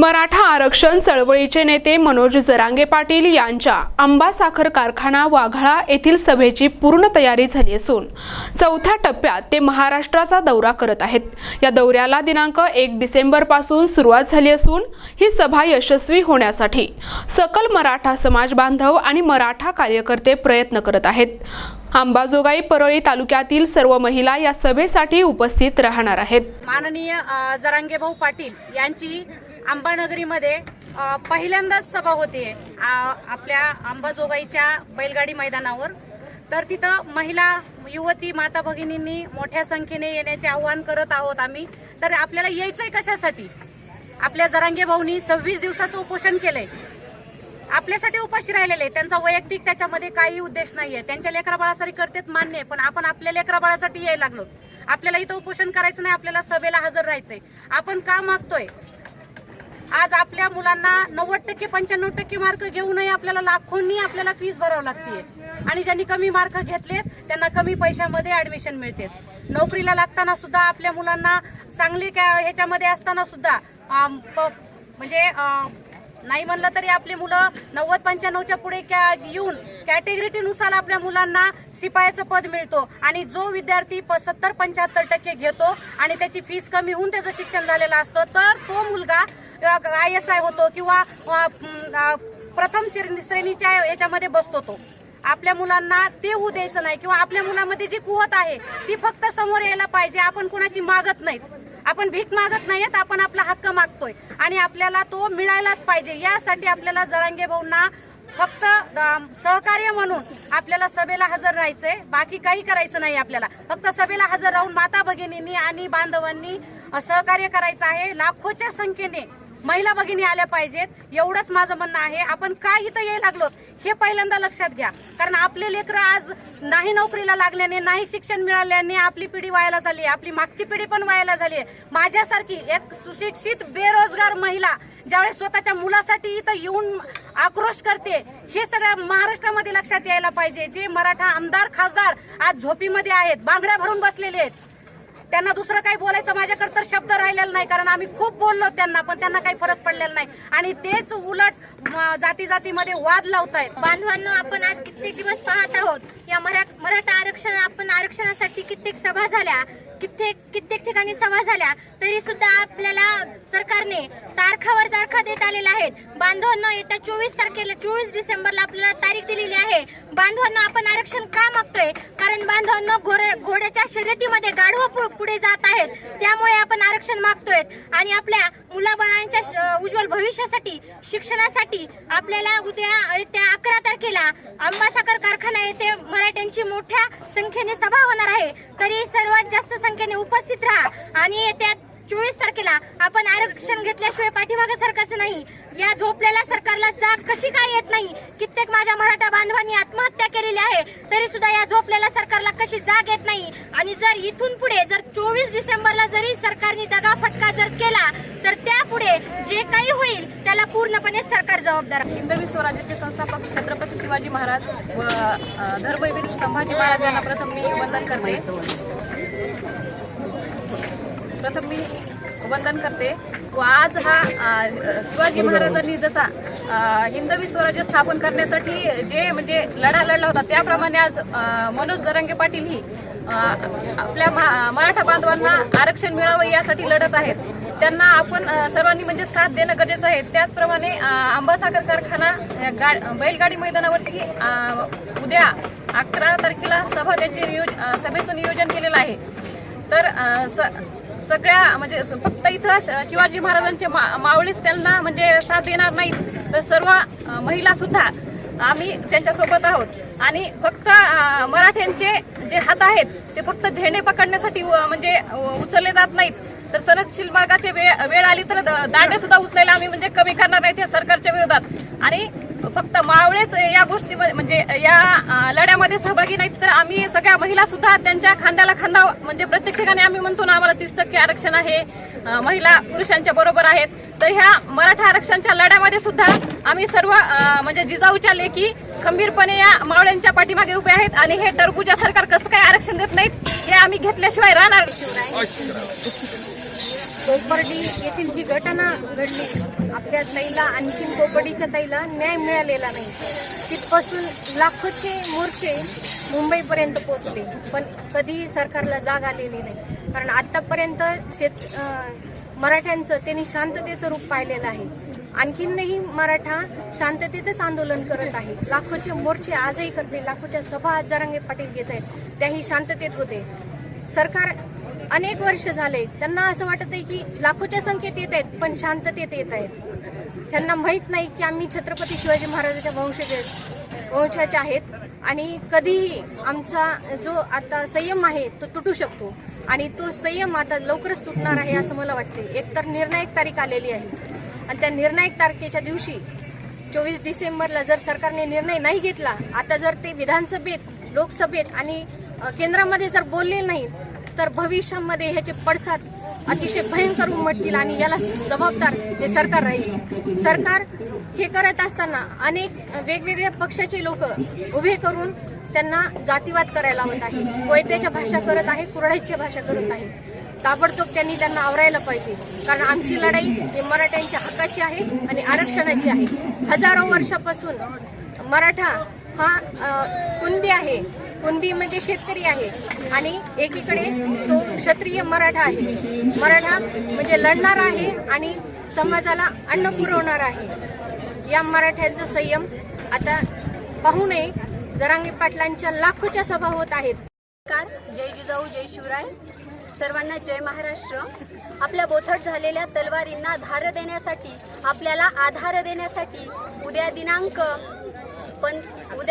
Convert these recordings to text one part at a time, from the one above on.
मराठा आरक्षण चळवळीचे नेते मनोज जरांगे पाटील यांच्या आंबा साखर कारखाना वाघाळा येथील सभेची पूर्ण तयारी झाली असून चौथ्या टप्प्यात ते महाराष्ट्राचा दौरा करत आहेत। या दौऱ्याला दिनांक 1 डिसेंबर पासून सुरुवात झाली असून ही सभा यशस्वी होण्यासाठी सकल मराठा समाज बांधव आणि मराठा कार्यकर्ते प्रयत्न करत आहेत। अंबाजोगाई परळी तालुक्यातील सर्व महिला या सभेसाठी उपस्थित राहणार आहेत। माननीय जरांगे भाऊ पाटील यांची अंबानगरीमध्ये पहिल्यांदाच सभा होते आपल्या अंबाजोगाईच्या बैलगाडी मैदानावर। तर तिथं महिला युवती माता भगिनींनी मोठ्या संख्येने येण्याचे आवाहन करत आहोत आम्ही। तर आपल्याला यायचंय कशासाठी? आपल्या जरांगे भाऊनी 26 दिवसाचं उपोषण केलंय, आपल्यासाठी उपाशी राहिलेले। त्यांचा वैयक्तिक त्याच्यामध्ये काही उद्देश नाहीये, त्यांच्या लेकराबाळासाठी करतेत मान्य, पण आपण आपल्या लेकराबाळासाठी यायला लागलो। आपल्याला इथं उपोषण करायचं नाही, आपल्याला सभेला हजर राहायचंय। आपण का मागतोय? आज आपल्या मुलांना 90% 95% मार्क घेऊ नये, आपल्याला लाखोंनी आपल्याला फीस भरावी लागते आणि ज्यांनी कमी मार्क घेतलेत त्यांना कमी पैशामध्ये ऍडमिशन मिळते। नोकरीला लागताना सुद्धा आपल्या मुलांना चांगली ह्याच्यामध्ये असताना सुद्धा म्हणजे नाही म्हणलं तरी आपली मुलं 90-95च्या पुढे येऊन कॅटेगरीनुसार आपल्या मुलांना शिपायाचं पद मिळतो आणि जो विद्यार्थी 70-75% घेतो आणि त्याची फीस कमी होऊन त्याचं शिक्षण झालेलं असतं तर तो मुलगा ISI होतो किंवा प्रथम श्रेणीच्या याच्यामध्ये बसतो। तो आपल्या मुलांना ते होऊ द्यायचं नाही किंवा आपल्या मुलामध्ये जी कुवत आहे ती फक्त समोर यायला पाहिजे। आपण कोणाची मागत नाहीत, आपण भीक मागत नाहीत, आपण आपला हक्क मागतोय आणि आपल्याला तो मिळायलाच पाहिजे। यासाठी आपल्याला जरांगे भाऊंना फक्त सहकार्य म्हणून आपल्याला सभेला हजर राहायचंय, बाकी काही करायचं नाही। आपल्याला फक्त सभेला हजर राहून माता भगिनींनी आणि बांधवांनी सहकार्य करायचं आहे। लाखोच्या संख्येने महिला भगिनी आल्या पाहिजेत, एवढंच माझं म्हणणं आहे। आपण काय इथं यायला लागलो हे पहिल्यांदा लक्षात घ्या, कारण आपले लेकरं आज नाही नोकरीला लागल्याने, नाही शिक्षण मिळाल्याने आपली पिढी वायाला झाली, आपली मागची पिढी पण वायाला झाली आहे। माझ्यासारखी एक सुशिक्षित बेरोजगार महिला ज्यावेळेस स्वतःच्या मुलासाठी इथं येऊन आक्रोश करते, हे सगळ्या महाराष्ट्रामध्ये लक्षात यायला पाहिजे। जे मराठा आमदार खासदार आज झोपीमध्ये आहेत, बांगड्या भरून बसलेले आहेत, त्यांना दुसरं काही बोलायचं माझ्याकडे तर शब्द राहिलेला नाही, कारण आम्ही खूप बोललो त्यांना, पण त्यांना काही फरक पडलेला नाही आणि तेच उलट जाती जातीमध्ये वाद लावतायत। बांधवांनो, आपण आज कित्येक दिवस पाहत आहोत या मराठा आरक्षणासाठी कित्येक सभा झाल्या, कित्येक ठिकाणी सभा झाल्या, तरी सुद्धा आपल्याला सरकारने तारखावर तारखा देत आलेल्या आहेत। बांधवांनो, येत्या 24 डिसेंबरला आपल्याला तारीख दिलेली आहे। बांधवांनो, आपण आरक्षण का मागतोय? कारण बांधवांनो, घोड्याच्या शर्यतीमध्ये गाढवं पुढे जात आहेत, त्यामुळे आपण आरक्षण मागतोय आणि आपल्या मुलाबाळांच्या उज्ज्वल भविष्यासाठी, शिक्षणासाठी आपल्याला उद्या येत्या 11 तारखेला आंबा साखर कारखाना येथे मराठ्यांची मोठ्या संख्येने सभा होणार आहे। तरी सर्वात जास्त संख्येने उपस्थित राहा आणि येत्या 24 तारखेला आपण आरक्षण घेतल्याशिवाय पाठीमागे सरकायचं नाही। या झोपलेल्या सरकारला जाग कशी काय येत नाही? कित्येक माझ्या मराठा बांधवांनी आत्महत्या केलेली आहे, तरी सुद्धा या झोपलेल्या सरकारला कशी जाग येत नाही? आणि जर इथून पुढे जर 24 डिसेंबरला जरी सरकारने दगाफटका जर केला तर त्यापुढे जे काही होईल त्याला पूर्णपणे सरकार जबाबदार आहे। हिंदवी स्वराज्याचे संस्थापक छत्रपती शिवाजी महाराज व धर्मवीर संभाजी महाराज यांना प्रथम मी वंदन करते व आज हा शिवाजी महाराजांनी जसा हिंदवी स्वराज्य स्थापन करण्यासाठी जे म्हणजे लढा लढला होता, त्याप्रमाणे आज मनोज जरांगे पाटील ही आपल्या मराठा बांधवांना आरक्षण मिळावं यासाठी लढत आहेत। त्यांना आपण सर्वांनी म्हणजे साथ देणं गरजेचं आहे। त्याचप्रमाणे आंबा साखर कारखाना बैलगाडी मैदानावरती उद्या 11 तारखेला सभा सभेचं नियोजन केलेलं आहे। तर सगळ्या म्हणजे फक्त इथं शिवाजी महाराजांचे मावळेच त्यांना म्हणजे साथ देणार नाहीत, तर सर्व महिला सुद्धा आम्ही त्यांच्यासोबत आहोत आणि फक्त मराठ्यांचे जे हात आहेत ते फक्त झेंडे पकडण्यासाठी म्हणजे उचलले जात नाहीत, तर सनदशील मार्गाचे वेळ आली तर दांडे सुद्धा उचलायला आम्ही म्हणजे कमी करणार नाहीत या सरकारच्या विरोधात। आणि फक्त मावळेच या गोष्टी म्हणजे या लढ्यामध्ये सहभागी नाहीत, तर आम्ही सगळ्या महिला सुद्धा त्यांच्या खांद्याला खांदा म्हणजे प्रत्येक ठिकाणी आम्ही म्हणतो ना आम्हाला 30% आरक्षण आहे, महिला पुरुषांच्या बरोबर आहेत। तर ह्या मराठा आरक्षणाच्या लढ्यामध्ये सुद्धा आम्ही सर्व म्हणजे जिजाऊच्या लेकी खंबीरपणे या मावळ्यांच्या पाठीमागे उभे आहेत आणि हे टरबूजा सरकार कसं काय आरक्षण देत नाहीत हे आम्ही घेतल्याशिवाय राहणार। कोपर्डी येथील जी घटना घडली, आपल्या ताईला आणखीन कोपर्डीच्या ताईला न्याय मिळालेला नाही. तिथपासून लाखोचे मोर्चे मुंबईपर्यंत पोचले, पण कधीही सरकारला जाग आलेली नाही. कारण आत्तापर्यंत मराठ्यांचं त्यांनी शांततेचं रूप पाहिलेलं आहे. आणखीनही मराठा शांततेतच आंदोलन करत आहे. लाखोचे मोर्चे आजही करते, लाखोच्या सभा आज जरांगे पाटील घेत आहेत, त्याही शांततेत होते. सरकार अनेक वर्ष झाले, त्यांना असं वाटत आहे की लाखोच्या संख्येत येत आहेत पण शांततेत येत आहेत. त्यांना माहीत नाही की आम्ही छत्रपती शिवाजी महाराजांच्या वंशाचे आहेत आणि कधीही आमचा जो आता संयम आहे तो तुटू शकतो आणि तो संयम आता लवकरच तुटणार आहे असं मला वाटते. एकतर निर्णायक तारीख आलेली आहे आणि त्या निर्णायक तारखेच्या दिवशी 24 डिसेंबरला जर सरकारने निर्णय नाही घेतला, आता जर ते विधानसभेत, लोकसभेत आणि केंद्रामध्ये जर बोलले नाही तर भविष्यामध्ये ह्याचे पडसाद अतिशय भयंकर उमटतील आणि याला जबाबदार हे सरकार राहील. सरकार हे करत असताना अनेक वेगवेगळ्या पक्षाचे लोक उभे करून त्यांना जातीवाद करायला लावत आहे. कोयत्याच्या भाषा करत आहे, कुऱ्हाडीच्या भाषा करत आहे. ताबडतोब त्यांनी त्यांना आवरायला पाहिजे, कारण आमची लढाई ही मराठ्यांच्या हक्काची आहे आणि आरक्षणाची आहे. हजारो वर्षापासून मराठा हा कुणबी आहे, कुणबीमध्ये शेतकरी आहे आणि एकीकडे तो क्षत्रिय मराठा आहे. मराठा म्हणजे लढणार आहे आणि समाजाला अन्न पुरवणार आहे. या मराठ्यांचा संयम आता पाहू नये. जरांगे पाटलांच्या लाखोच्या सभा होत आहेत. जय जिजाऊ जय शिवराय. सर्वांना जय महाराष्ट्र. आपल्या बोथट झालेल्या तलवारींना धार देण्यासाठी, आपल्याला आधार देण्यासाठी उद्या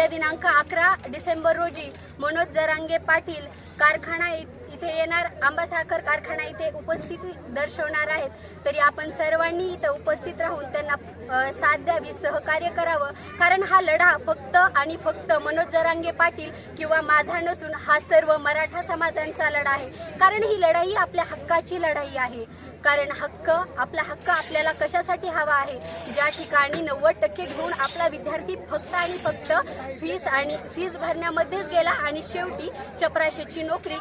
दिनांक 11 डिसेंबर रोजी मनोज जरांगे पाटील कारखाना इथे येणार, आंबा साखर कारखाना इथे उपस्थिती दर्शवणार आहेत. तरी आपण सर्वांनी इथं उपस्थित राहून त्यांना साथ द्यावी, सहकार्य करावं. कारण हा लढा फक्त आणि फक्त मनोज जरांगे पाटील किंवा माझा नसून हा सर्व मराठा समाजांचा लढा आहे. कारण ही लढाई आपल्या हक्काची लढाई आहे. कारण आपला हक्क आपल्याला कशासाठी हवा आहे? ज्या ठिकाणी 90% घेऊन आपला विद्यार्थी फक्त आणि फक्त फीस भरण्यामध्येच गेला आणि शेवटी चपराशीची नोकरी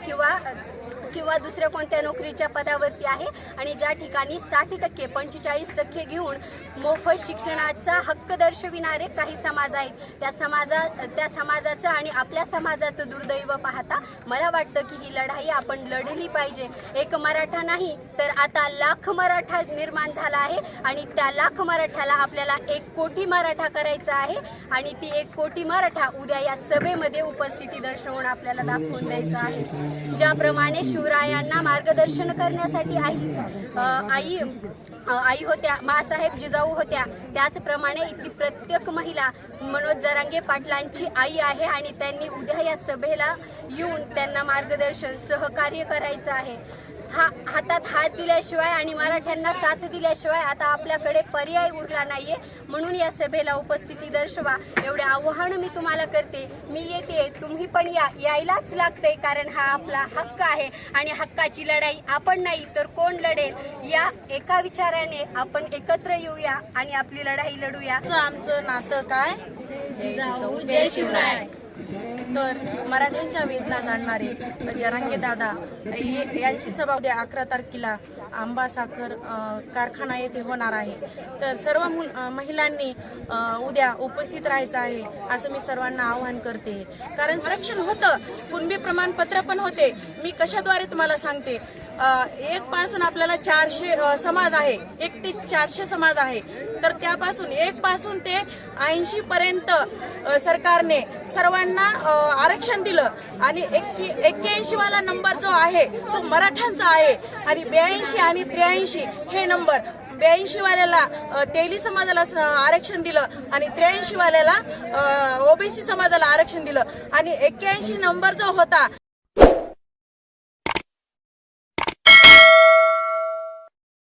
किंवा दुसऱ्या कोणत्या नोकरीच्या पदावरती आहे आणि ज्या ठिकाणी 60% 45% घेऊन मोफत शिक्षणाचा हक्क दर्शविणारे काही समाज आहेत. त्या समाजाचं आणि आपल्या समाजाचं दुर्दैव पाहता मला वाटतं की ही लढाई आपण लढली पाहिजे. एक मराठा नाही तर आता लाख मराठा निर्माण झाला आहे आणि त्या लाख मराठ्याला आपल्याला 1 कोटी मराठा करायचा आहे आणि ती 1 कोटी मराठा उद्या या सभेमध्ये उपस्थिती दर्शवून आपल्याला दाखवून द्यायचं आहे. ज्याप्रमाणे शिवरायांना मार्गदर्शन करण्यासाठी आई होत्या, मासाहेब जिजाऊ होत्या, त्याचप्रमाणे इथली प्रत्येक महिला मनोज जरांगे पाटलांची आई आहे आणि त्यांनी उद्या या सभेला येऊन त्यांना मार्गदर्शन सहकार्य करायचं आहे. हातात हात दिल्याशिवाय आणि मराठ्यांना साथ दिल्याशिवाय आता आपल्याकडे पर्याय उरला नाहीये. म्हणून या सभेला उपस्थिती दर्शवा एवढे आवाहन मी तुम्हाला करते. मी येते, तुम्ही पण यायलाच लागतंय, कारण हा आपला हक्क आहे आणि हक्काची लढाई आपण नाही तर कोण लढेल? या एका विचाराने आपण एकत्र येऊया आणि आपली लढाई लढूया. आमचं नातं काय? जिजाऊ जय शिवराय. तर मराठ्यांच्या वेदना जाणणारे जरांगे दादा यांची सभा उद्या 11 तारखेला आंबा साखर कारखाना येथे होणार आहे. तर सर्व महिलांनी उद्या उपस्थित राहायचं आहे असं मी सर्वांना आवाहन करते. कारण संरक्षण होतं, कुणबी प्रमाणपत्र पण होते. मी कशाद्वारे तुम्हाला सांगते, 1 पासून आपल्याला 400 समाज आहे, 1 ते 400 समाज आहे. तर त्यापासून 1 पासून ते 80 पर्यंत सरकारने सर्वांना आरक्षण दिलं आणि 81 वाला नंबर जो आहे तो मराठ्यांचा आहे आणि 82 आणि 83 हे नंबर 82 वाल्याला तेली समाजाला आरक्षण दिलं आणि 83 वाल्याला ओबीसी समाजाला आरक्षण दिलं आणि 81 नंबर जो होता